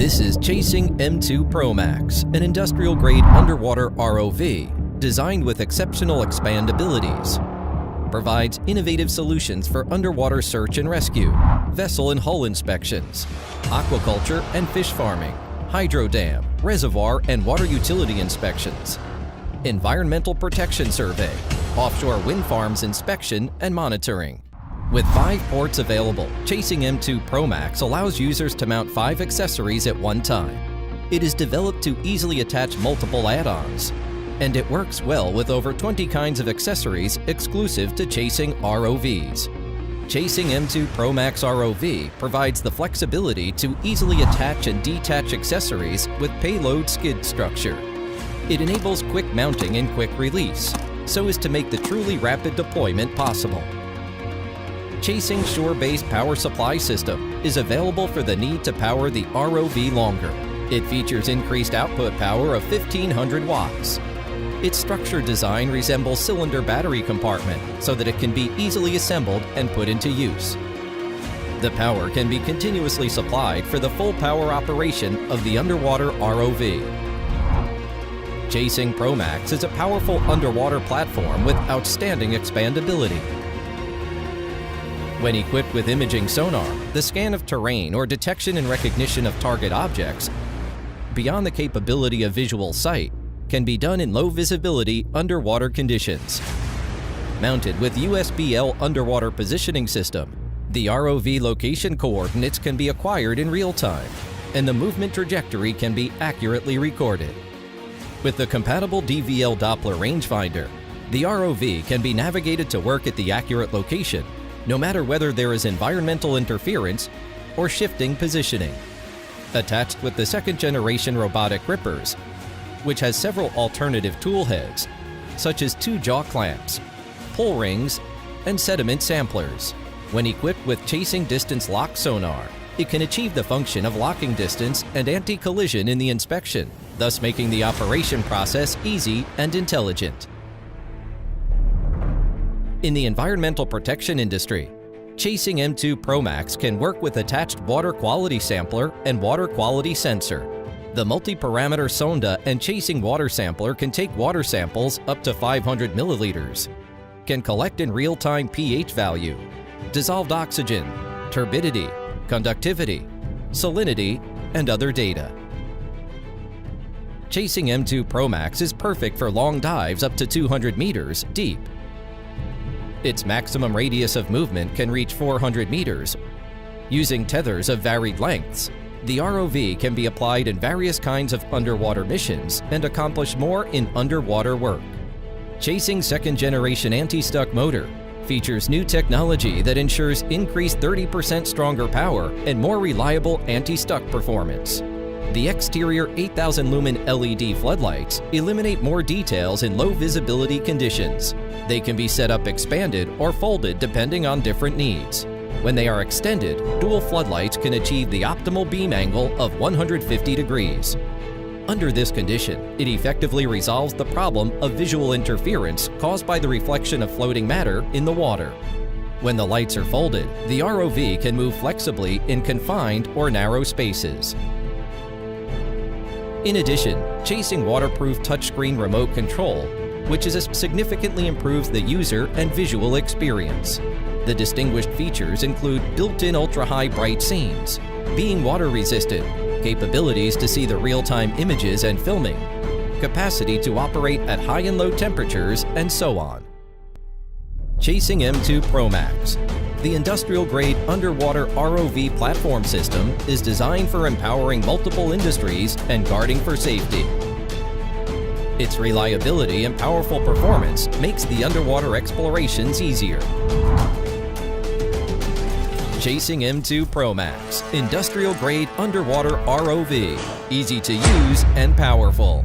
This is Chasing M2 Pro Max, an industrial-grade underwater ROV designed with exceptional expandabilities. Provides innovative solutions for underwater search and rescue, vessel and hull inspections, aquaculture and fish farming, hydro dam, reservoir and water utility inspections, environmental protection survey, offshore wind farms inspection and monitoring. With 5 ports available, Chasing M2 Pro Max allows users to mount 5 accessories at one time. It is developed to easily attach multiple add-ons, and it works well with over 20 kinds of accessories exclusive to Chasing ROVs. Chasing M2 Pro Max ROV provides the flexibility to easily attach and detach accessories with payload skid structure. It enables quick mounting and quick release, so as to make the truly rapid deployment possible. Chasing shore-based power supply system is available for the need to power the ROV longer. It features increased output power of 1500 watts. Its structure design resembles cylinder battery compartment so that it can be easily assembled and put into use. The power can be continuously supplied for the full power operation of the underwater ROV. Chasing Pro Max is a powerful underwater platform with outstanding expandability. When equipped with imaging sonar, the scan of terrain or detection and recognition of target objects beyond the capability of visual sight can be done in low visibility underwater conditions. Mounted with USBL underwater positioning system, the ROV location coordinates can be acquired in real time, and the movement trajectory can be accurately recorded. With the compatible DVL Doppler rangefinder, the ROV can be navigated to work at the accurate location, no matter whether there is environmental interference or shifting positioning. Attached with the second-generation robotic grippers, which has several alternative tool heads, such as 2 jaw clamps, pull rings, and sediment samplers. When equipped with chasing distance lock sonar, it can achieve the function of locking distance and anti-collision in the inspection, thus making the operation process easy and intelligent. In the environmental protection industry, Chasing M2 Pro Max can work with attached water quality sampler and water quality sensor. The multi-parameter sonda and chasing water sampler can take water samples up to 500 milliliters, can collect in real-time pH value, dissolved oxygen, turbidity, conductivity, salinity, and other data. Chasing M2 Pro Max is perfect for long dives up to 200 meters deep. Its maximum radius of movement can reach 400 meters. Using tethers of varied lengths, the ROV can be applied in various kinds of underwater missions and accomplish more in underwater work. Chasing second-generation anti-stuck motor features new technology that ensures increased 30% stronger power and more reliable anti-stuck performance. The exterior 8,000 lumen LED floodlights eliminate more details in low visibility conditions. They can be set up expanded or folded depending on different needs. When they are extended, dual floodlights can achieve the optimal beam angle of 150 degrees. Under this condition, it effectively resolves the problem of visual interference caused by the reflection of floating matter in the water. When the lights are folded, the ROV can move flexibly in confined or narrow spaces. In addition, Chasing waterproof touchscreen remote control, which significantly improves the user and visual experience. The distinguished features include built-in ultra-high bright scenes, being water-resistant, capabilities to see the real-time images and filming, capacity to operate at high and low temperatures, and so on. Chasing M2 Pro Max. The industrial-grade underwater ROV platform system is designed for empowering multiple industries and guarding for safety. Its reliability and powerful performance makes the underwater explorations easier. Chasing M2 Pro Max, industrial-grade underwater ROV, easy to use and powerful.